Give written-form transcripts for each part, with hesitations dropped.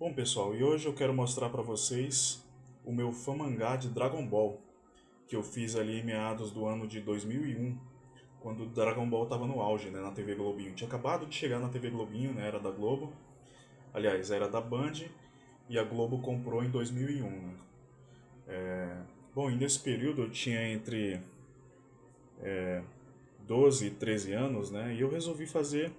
Bom pessoal, e hoje eu quero mostrar para vocês o meu mangá de Dragon Ball, que eu fiz ali em meados do ano de 2001, quando o Dragon Ball estava no auge, né, na TV Globinho. Tinha acabado de chegar na TV Globinho, né, era da Globo, aliás, era da Band, e a Globo comprou em 2001, né. Bom, e nesse período eu tinha entre 12 e 13 anos, né, e eu resolvi fazer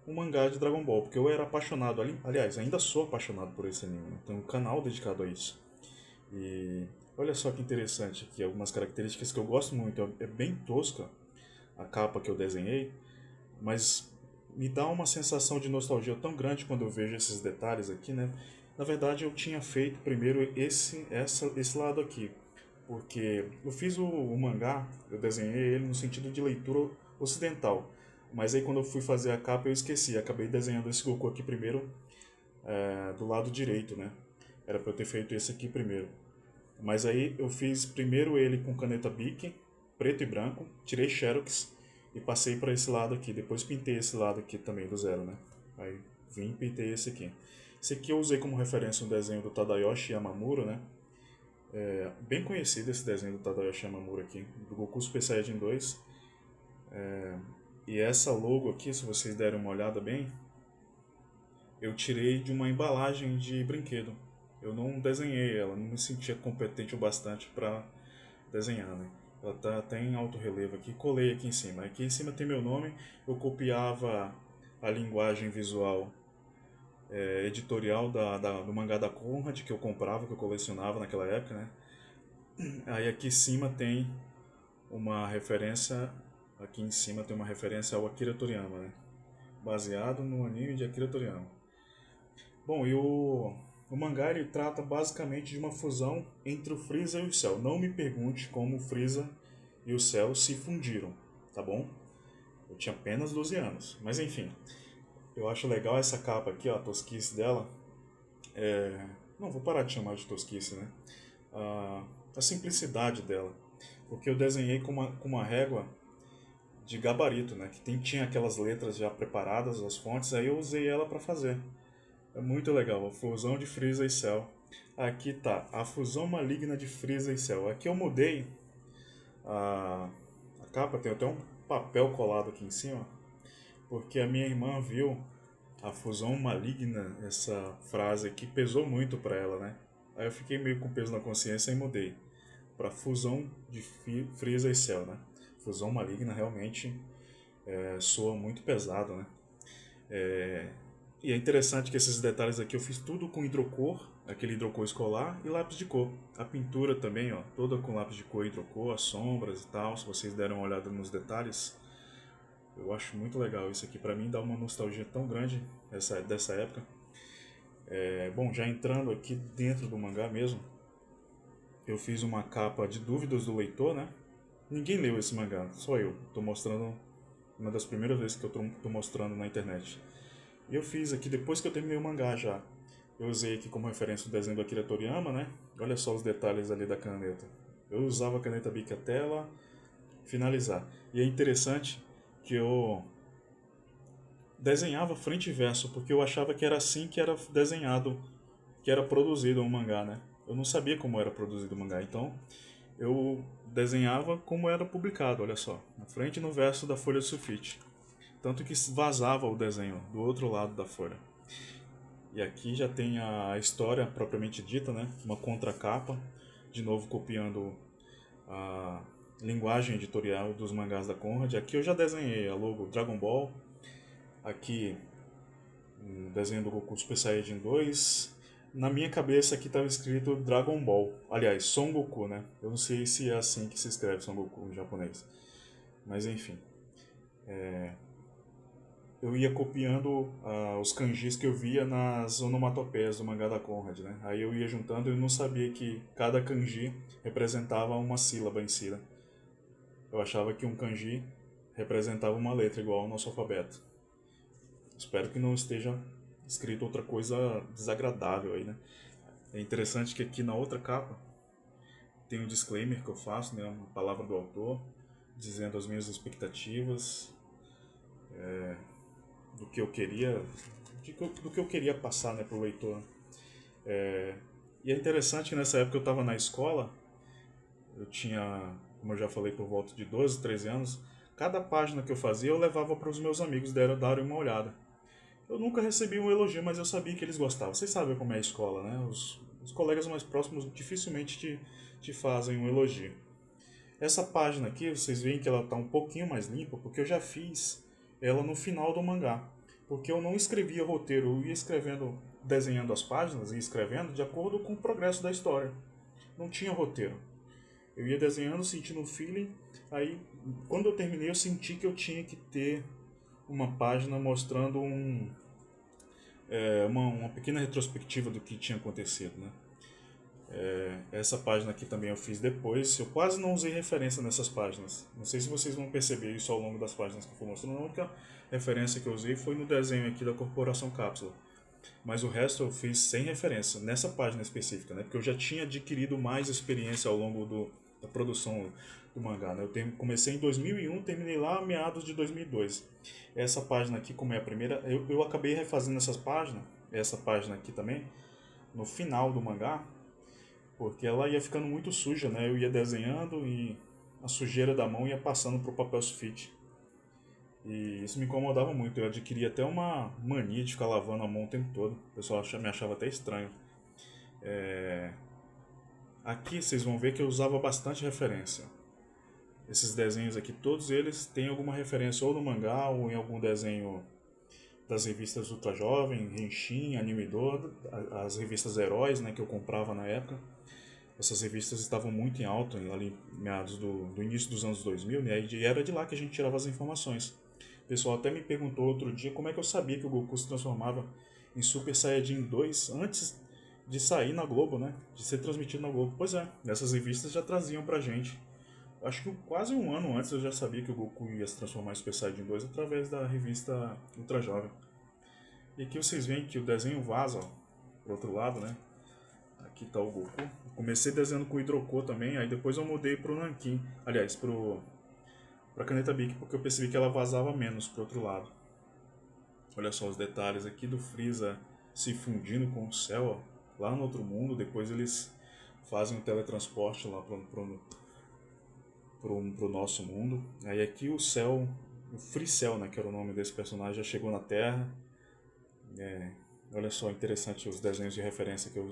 um mangá de Dragon Ball, porque eu era apaixonado, aliás, ainda sou apaixonado por esse anime, né? Tem um canal dedicado a isso. E olha só que interessante aqui, algumas características que eu gosto muito. É bem tosca a capa que eu desenhei, mas me dá uma sensação de nostalgia tão grande quando eu vejo esses detalhes aqui, né? Na verdade, eu tinha feito primeiro esse lado aqui, porque eu fiz o mangá, eu desenhei ele no sentido de leitura ocidental, mas aí quando eu fui fazer a capa eu esqueci, acabei desenhando esse Goku aqui primeiro, do lado direito, né? Era para eu ter feito esse aqui primeiro. Mas aí eu fiz primeiro ele com caneta Bic, preto e branco, tirei Xerox e passei para esse lado aqui. Depois pintei esse lado aqui também do zero, né? Aí vim e pintei esse aqui. Esse aqui eu usei como referência um desenho do Tadayoshi Yamamura, né? Bem conhecido esse desenho do Tadayoshi Yamamura aqui, do Goku Super Saiyajin 2. E essa logo aqui, se vocês derem uma olhada bem, eu tirei de uma embalagem de brinquedo. Eu não desenhei ela, não me sentia competente o bastante para desenhar, né? Ela tá até em alto relevo aqui, colei aqui em cima. Aqui em cima tem meu nome, eu copiava a linguagem visual editorial do mangá da Conrad, que eu comprava, que eu colecionava naquela época, né? Aí aqui em cima tem uma referência, aqui em cima tem uma referência ao Akira Toriyama, né? Baseado no anime de Akira Toriyama. Bom, e o mangá ele trata basicamente de uma fusão entre o Freeza e o Cell. Não me pergunte como o Freeza e o Cell se fundiram, tá bom? Eu tinha apenas 12 anos. Mas enfim, eu acho legal essa capa aqui, ó, a tosquice dela. Não, vou parar de chamar de tosquice, né? A simplicidade dela. Porque eu desenhei com uma régua de gabarito, né? Tinha aquelas letras já preparadas, as fontes, aí eu usei ela para fazer. É muito legal, a fusão de Freeza e Cell. Aqui tá, a fusão maligna de Freeza e Cell. Aqui eu mudei a, a capa, tem até um papel colado aqui em cima, porque a minha irmã viu a fusão maligna, essa frase aqui, pesou muito pra ela, né? Aí eu fiquei meio com peso na consciência e mudei pra fusão de Freeza e Cell, né? Fusão maligna realmente soa muito pesado, né? E é interessante que esses detalhes aqui eu fiz tudo com hidrocor, aquele hidrocor escolar e lápis de cor. A pintura também, ó, toda com lápis de cor e hidrocor, as sombras e tal. Se vocês deram uma olhada nos detalhes, eu acho muito legal isso aqui. Pra mim dá uma nostalgia tão grande dessa época. Bom, já entrando aqui dentro do mangá mesmo, eu fiz uma capa de dúvidas do leitor, né? Ninguém leu esse mangá, só eu. Tô mostrando uma das primeiras vezes que eu tô mostrando na internet. E eu fiz aqui depois que eu terminei o mangá já. Eu usei aqui como referência o desenho do Akira Toriyama, né? Olha só os detalhes ali da caneta. Eu usava a caneta Bic até ela finalizar. E é interessante que eu desenhava frente e verso, porque eu achava que era assim que era desenhado, que era produzido um mangá, né? Eu não sabia como era produzido o mangá, então eu desenhava como era publicado, olha só, na frente e no verso da folha de sulfite. Tanto que vazava o desenho do outro lado da folha. E aqui já tem a história propriamente dita, né? Uma contracapa, de novo copiando a linguagem editorial dos mangás da Conrad. Aqui eu já desenhei a logo Dragon Ball. Aqui o desenho do Goku Super Saiyajin 2. Na minha cabeça aqui estava escrito Dragon Ball. Aliás, Son Goku, né? Eu não sei se é assim que se escreve Son Goku em japonês. Mas enfim. Eu ia copiando os kanjis que eu via nas onomatopeias do mangá da Conrad, né? Aí eu ia juntando e eu não sabia que cada kanji representava uma sílaba em si, né? Eu achava que um kanji representava uma letra igual ao nosso alfabeto. Espero que não esteja escrito outra coisa desagradável aí, né? É interessante que aqui na outra capa tem um disclaimer que eu faço, né? Uma palavra do autor, dizendo as minhas expectativas, do que eu queria, do que eu queria passar, né, pro leitor. E é interessante que nessa época eu estava na escola, eu tinha, como eu já falei, por volta de 12, 13 anos, cada página que eu fazia eu levava para os meus amigos darem uma olhada. Eu nunca recebi um elogio, mas eu sabia que eles gostavam. Vocês sabem como é a escola, né? Os colegas mais próximos dificilmente te fazem um elogio. Essa página aqui, vocês veem que ela está um pouquinho mais limpa, porque eu já fiz ela no final do mangá. Porque eu não escrevia roteiro, eu ia escrevendo, desenhando as páginas e escrevendo de acordo com o progresso da história. Não tinha roteiro. Eu ia desenhando, sentindo o feeling, aí quando eu terminei eu senti que eu tinha que ter uma página mostrando uma pequena retrospectiva do que tinha acontecido, né? Essa página aqui também eu fiz depois. Eu quase não usei referência nessas páginas. Não sei se vocês vão perceber isso ao longo das páginas que eu for mostrando. A única referência que eu usei foi no desenho aqui da Corporação Cápsula. Mas o resto eu fiz sem referência, nessa página específica, né? Porque eu já tinha adquirido mais experiência ao longo da produção do mangá, né? Comecei em 2001, terminei lá meados de 2002. Essa página aqui, como é a primeira, eu acabei refazendo essas páginas, essa página aqui também, no final do mangá, porque ela ia ficando muito suja, né? Eu ia desenhando e a sujeira da mão ia passando para o papel sulfite. E isso me incomodava muito. Eu adquiri até uma mania de ficar lavando a mão o tempo todo. O pessoal me achava até estranho. Aqui vocês vão ver que eu usava bastante referência. Esses desenhos aqui, todos eles têm alguma referência ou no mangá ou em algum desenho das revistas Ultra Jovem, Henshin, Animedor, as revistas Heróis, né, que eu comprava na época. Essas revistas estavam muito em alta, ali meados do início dos anos 2000, né, e era de lá que a gente tirava as informações. O pessoal até me perguntou outro dia como é que eu sabia que o Goku se transformava em Super Saiyajin 2 antes de sair na Globo, né? De ser transmitido na Globo. Pois é, essas revistas já traziam pra gente. Acho que quase um ano antes eu já sabia que o Goku ia se transformar em Super Saiyajin 2 através da revista Ultra Jovem. E aqui vocês veem que o desenho vaza, ó, pro outro lado, né? Aqui tá o Goku. Comecei desenhando com o Hidrocô também, aí depois eu mudei pro Nankin. Aliás, pra caneta Bic, porque eu percebi que ela vazava menos pro outro lado. Olha só os detalhes aqui do Freeza se fundindo com o céu, ó, lá no outro mundo. Depois eles fazem um teletransporte lá pro nosso mundo. Aí aqui o céu, o Free Cell, né, que era o nome desse personagem, já chegou na Terra. Olha só, interessante os desenhos de referência que eu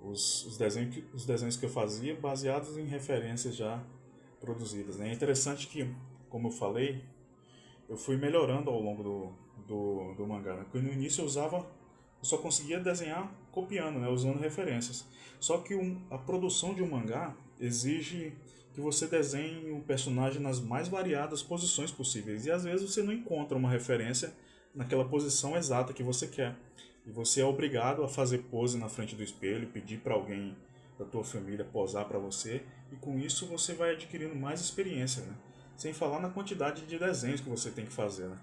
os desenhos que eu fazia baseados em referências já produzidas, né? É interessante que, como eu falei, eu fui melhorando ao longo do mangá, né? Porque no início eu só conseguia desenhar copiando, né? Usando referências. Só que a produção de um mangá exige que você desenhe o personagem nas mais variadas posições possíveis. E às vezes você não encontra uma referência naquela posição exata que você quer. E você é obrigado a fazer pose na frente do espelho, pedir para alguém da tua família posar para você, e com isso você vai adquirindo mais experiência, né? Sem falar na quantidade de desenhos que você tem que fazer, né?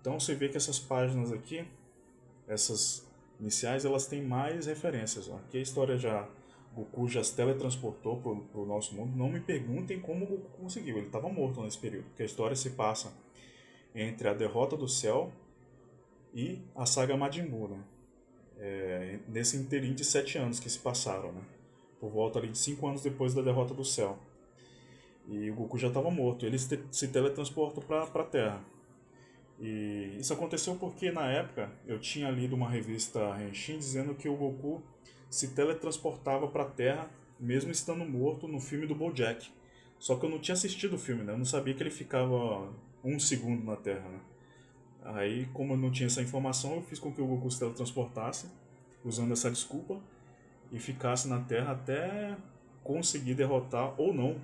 Então você vê que essas páginas aqui, essas iniciais, elas têm mais referências. Ó. Aqui a história já, Goku já se teletransportou pro nosso mundo. Não me perguntem como o Goku conseguiu, ele estava morto nesse período, porque a história se passa entre a derrota do Cell e a saga Majin Buu, né? Nesse interim de 7 anos que se passaram, né? Por volta ali de 5 anos depois da derrota do Cell. E o Goku já estava morto, ele se teletransportou para a Terra. E isso aconteceu porque na época eu tinha lido uma revista Henshin dizendo que o Goku se teletransportava para a Terra mesmo estando morto no filme do BoJack. Só que eu não tinha assistido o filme, né? Eu não sabia que ele ficava 1 segundo na Terra, né? Aí, como eu não tinha essa informação, eu fiz com que o Goku se teletransportasse, usando essa desculpa, e ficasse na Terra até conseguir derrotar ou não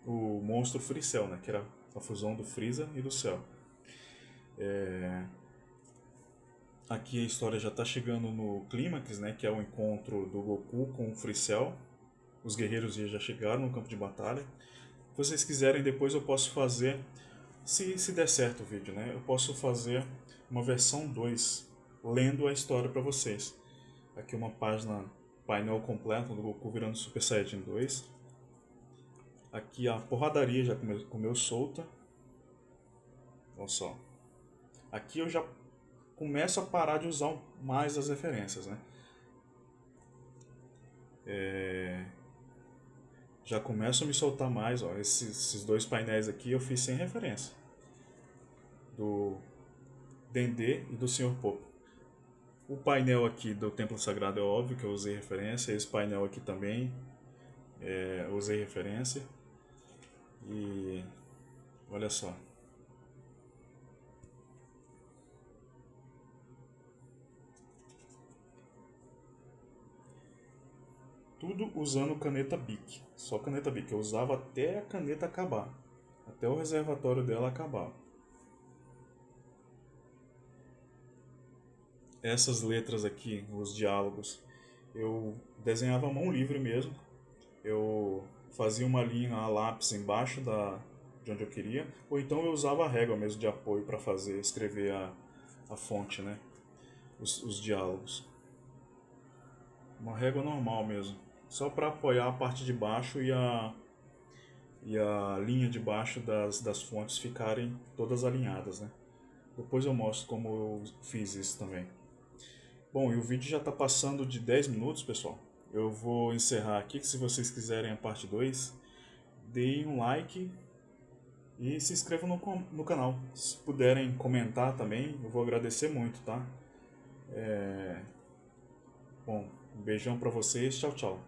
o monstro Free Cell, né? Que era a fusão do Freeza e do Cell. Aqui a história já está chegando no clímax, né? Que é o encontro do Goku com o Free Cell. Os guerreiros já chegaram no campo de batalha. Se vocês quiserem, depois eu posso fazer, se der certo o vídeo, né? Eu posso fazer uma versão 2, lendo a história para vocês. Aqui uma página, painel completo do Goku virando Super Saiyajin 2. Aqui a porradaria já comeu solta. Olha só. Aqui eu já começo a parar de usar mais as referências, né? Já começo a me soltar mais, ó. Esses dois painéis aqui eu fiz sem referência. Do Dendê e do Sr. Popo. O painel aqui do Templo Sagrado é óbvio que eu usei referência. Esse painel aqui também eu usei referência. E olha só. Tudo usando caneta Bic. Só caneta Bic. Eu usava até a caneta acabar. Até o reservatório dela acabar. Essas letras aqui, os diálogos, eu desenhava à mão livre mesmo. Eu fazia uma linha a lápis embaixo de onde eu queria, ou então eu usava a régua mesmo de apoio para escrever a fonte, né? Os diálogos. Uma régua normal mesmo, só para apoiar a parte de baixo e a linha de baixo das fontes ficarem todas alinhadas, né? Depois eu mostro como eu fiz isso também. Bom, e o vídeo já está passando de 10 minutos, pessoal. Eu vou encerrar aqui, que se vocês quiserem a parte 2, deem um like e se inscrevam no canal. Se puderem comentar também, eu vou agradecer muito, tá? Bom, um beijão para vocês, tchau, tchau.